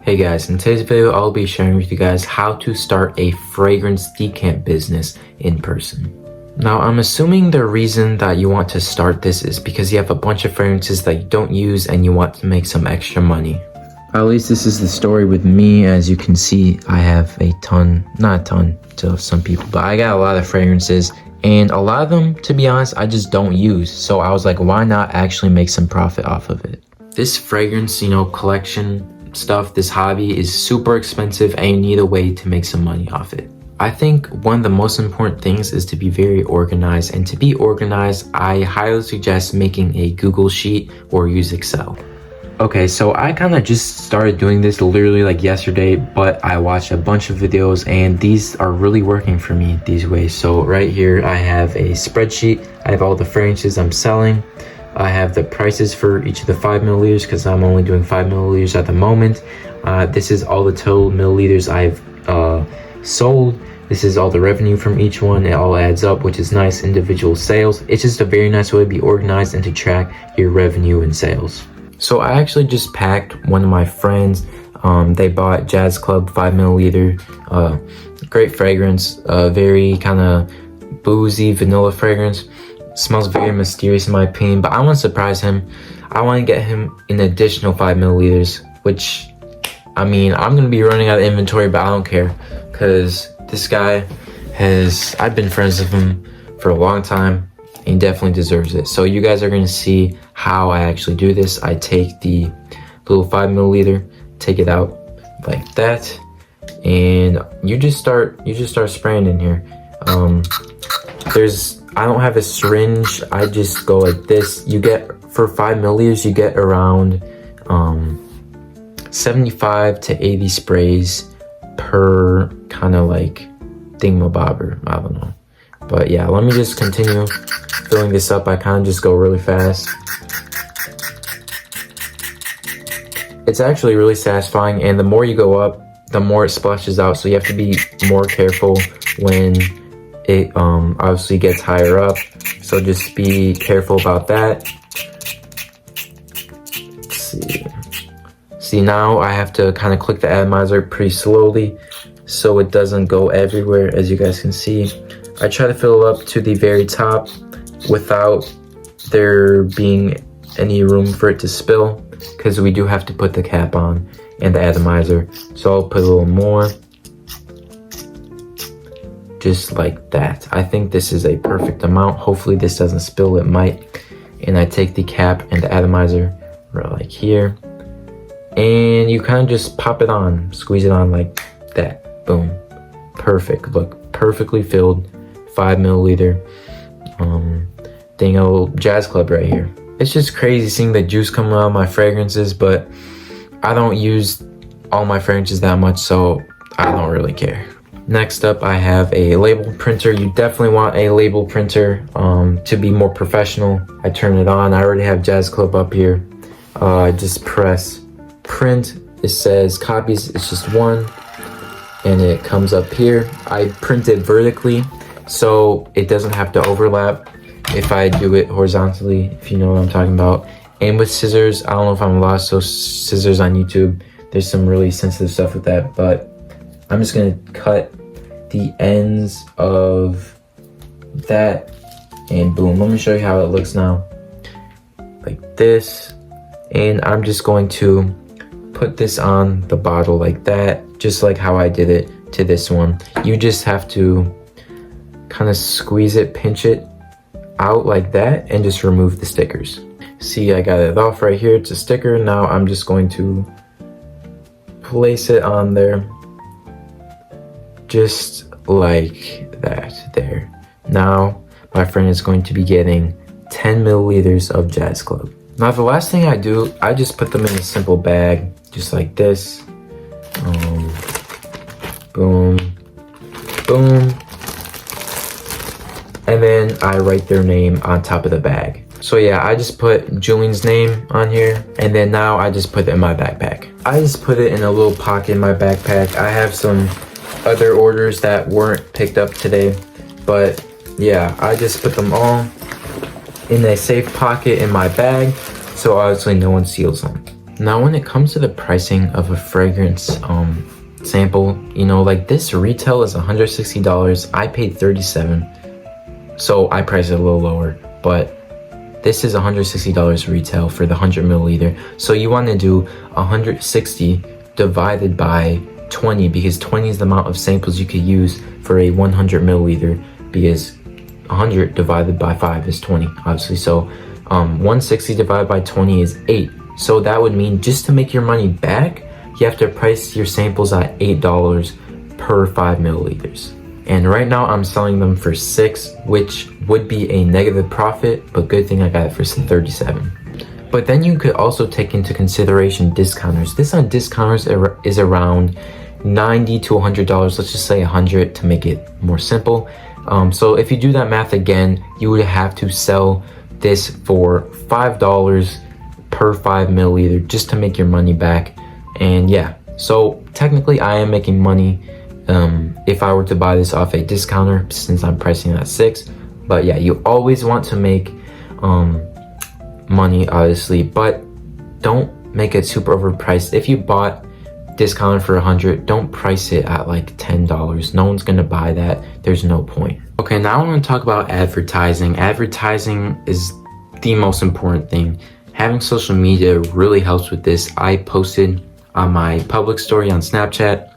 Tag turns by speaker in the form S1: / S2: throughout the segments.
S1: Hey guys, in today's video I'll be sharing with you guys how to start a fragrance decant business in person. Now I'm assuming the reason that you want to start this is because you have a bunch of fragrances that you don't use and you want to make some extra money. At least this is the story with me. As you can see, I have a ton, not a ton to some people, but I got a lot of fragrances and a lot of them, to be honest, I just don't use. So I was like, why not actually make some profit off of it? This fragrance, collection stuff, this hobby is super expensive and you need a way to make some money off it. I think one of the most important things is to be very organized, and to be organized, I highly suggest making a Google Sheet or use Excel. Okay, so I kind of just started doing this literally like yesterday, but I watched a bunch of videos and these are really working for me these ways. So right here, I have a spreadsheet. I have all the fragrances I'm selling. I have the prices for each of the 5 milliliters because I'm only doing 5 milliliters at the moment. This is all the total milliliters I've sold. This is all the revenue from each one. It all adds up, which is nice. Individual sales. It's just a very nice way to be organized and to track your revenue and sales. So I actually just packed one of my friends. They bought Jazz Club 5 milliliter. Great fragrance. Very kind of boozy vanilla fragrance. Smells very mysterious in my opinion, but I want to surprise him. I want to get him an additional 5 milliliters, which, I mean, I'm going to be running out of inventory, but I don't care because this guy I've been friends with him for a long time. He definitely deserves it. So you guys are going to see how I actually do this. I take the little 5 milliliter, take it out like that, and you just start spraying in here. I don't have a syringe. I just go like this. You get, for 5 milliliters, you get around 75 to 80 sprays per kind of like thingamabobber. I don't know. But yeah, let me just continue filling this up. I kind of just go really fast. It's actually really satisfying, and the more you go up, the more it splashes out. So you have to be more careful when it obviously gets higher up. So just be careful about that. Let's see, now I have to kind of click the atomizer pretty slowly so it doesn't go everywhere, as you guys can see. I try to fill it up to the very top without there being any room for it to spill, because we do have to put the cap on and the atomizer. So I'll put a little more, just like that. I think this is a perfect amount. Hopefully this doesn't spill, it might. And I take the cap and the atomizer right like here, and you kind of just pop it on, squeeze it on like that. Boom. Perfect. Look, perfectly filled 5 milliliter Dingo Jazz Club right here. It's just crazy seeing the juice coming out of my fragrances, but I don't use all my fragrances that much, so I don't really care. Next up, I have a label printer. You definitely want a label printer to be more professional. I turn it on. I already have Jazz Club up here. I just press print. It says copies, it's just one, and it comes up here. I print it vertically so it doesn't have to overlap if I do it horizontally, if you know what I'm talking about. And with scissors, I don't know if I'm allowed to scissors on YouTube. There's some really sensitive stuff with that, but I'm just gonna cut the ends of that, and boom. Let me show you how it looks now. Like this. And I'm just going to put this on the bottle like that, just like how I did it to this one. You just have to kind of squeeze it, pinch it out like that, and just remove the stickers. See, I got it off right here. It's a sticker. Now I'm just going to place it on there, just like that there. Now my friend is going to be getting 10 milliliters of Jazz Club. Now the last thing I do, I just put them in a simple bag, just like this. Boom, boom. And then I write their name on top of the bag. So yeah, I just put Julian's name on here, and then now I just put it in my backpack. I just put it in a little pocket in my backpack. I have some other orders that weren't picked up today, but yeah, I just put them all in a safe pocket in my bag, so obviously no one steals them. Now, when it comes to the pricing of a fragrance sample, you know, like this retail is $160. I paid $37, so I priced it a little lower, but this is $160 retail for the 100 milliliter. So you want to do 160 divided by 20, because 20 is the amount of samples you could use for a 100 milliliter, because 100 divided by 5 is 20, obviously. So 160 divided by 20 is 8. So that would mean, just to make your money back, you have to price your samples at $8 per 5 milliliters. And right now I'm selling them for $6, which would be a negative profit, but good thing I got it for $37. But then you could also take into consideration discounters. This on discounters is around $90 to $100. Let's just say $100 to make it more simple. So if you do that math again, you would have to sell this for $5 per 5 milliliter just to make your money back. And yeah, so technically I am making money if I were to buy this off a discounter, since I'm pricing it at $6. But yeah, you always want to make money, obviously, but don't make it super overpriced. If you bought discounted for $100, don't price it at like $10. No one's gonna buy that. There's no point. Okay, now I want to talk about advertising. Advertising is the most important thing. Having social media really helps with this. I posted on my public story on Snapchat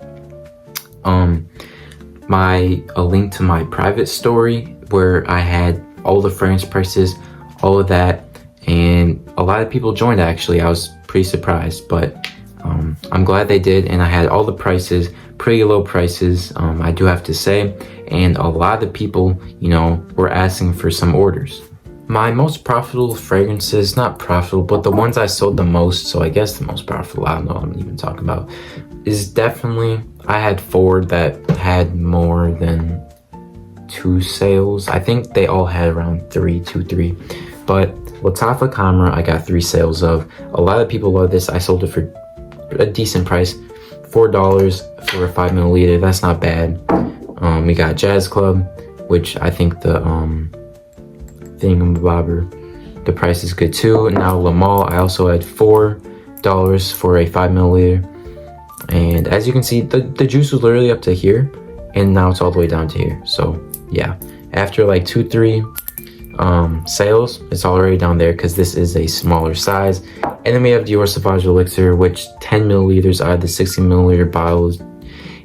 S1: a link to my private story where I had all the fragrance prices, all of that, and a lot of people joined. Actually, I was pretty surprised, but I'm glad they did. And I had all the prices, pretty low prices, I do have to say, and a lot of people, you know, were asking for some orders. My most profitable fragrances, not profitable, but the ones I sold the most, so I guess the most profitable, I don't know what I'm even talking about, is definitely, I had 4 that had more than 2 sales. I think they all had around 3, but Lattafa Camera, I got 3 sales of. A lot of people love this. I sold it for a decent price, $4 for a 5 milliliter. That's not bad. We got Jazz Club, which I think the thingamabobber, the price is good too. Now Le Male, I also had $4 for a 5 milliliter. And as you can see, the juice was literally up to here, and now it's all the way down to here. So yeah, after like 2-3 sales, it's already down there because this is a smaller size. And then we have Dior Sauvage Elixir, which 10 milliliters out of the 60 milliliter bottle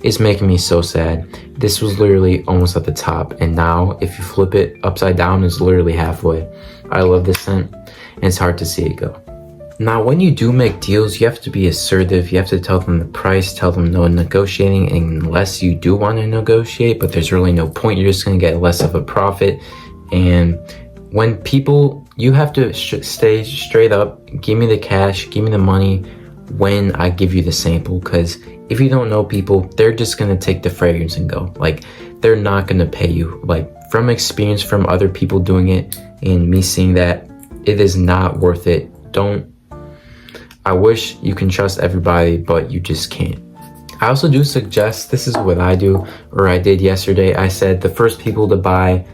S1: is making me so sad. This was literally almost at the top, and now if you flip it upside down, it's literally halfway. I love this scent, and it's hard to see it go. Now, when you do make deals, you have to be assertive. You have to tell them the price, tell them no negotiating, unless you do want to negotiate, but there's really no point. You're just going to get less of a profit. And when people, you have to stay straight up, give me the cash, give me the money when I give you the sample, because if you don't know people, they're just going to take the fragrance and go. Like, they're not going to pay you. Like, from experience from other people doing it and me seeing that, it is not worth it. I wish you can trust everybody, but you just can't. I also do suggest, this is what I do, or I did yesterday. I said the first 3 people to buy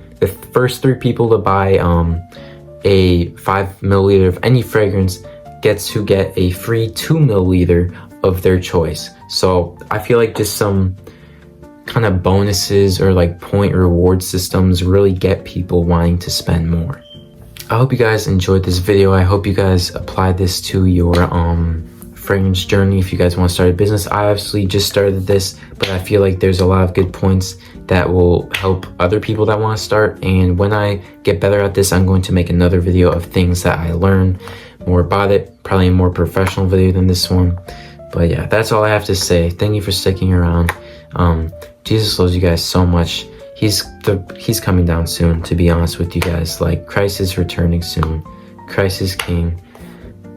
S1: a 5 milliliter of any fragrance gets to get a free 2 milliliter of their choice. So I feel like just some kind of bonuses or like point reward systems really get people wanting to spend more. I hope you guys enjoyed this video. I hope you guys apply this to your fragrance journey if you guys want to start a business. I obviously just started this, but I feel like there's a lot of good points that will help other people that want to start. And when I get better at this, I'm going to make another video of things that I learn more about it, probably a more professional video than this one. But yeah, that's all I have to say. Thank you for sticking around. Jesus loves you guys so much. He's coming down soon, to be honest with you guys. Like, Christ is returning soon. Christ is King.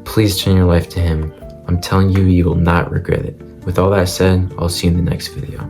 S1: Please turn your life to him. I'm telling you, you will not regret it. With all that said, I'll see you in the next video.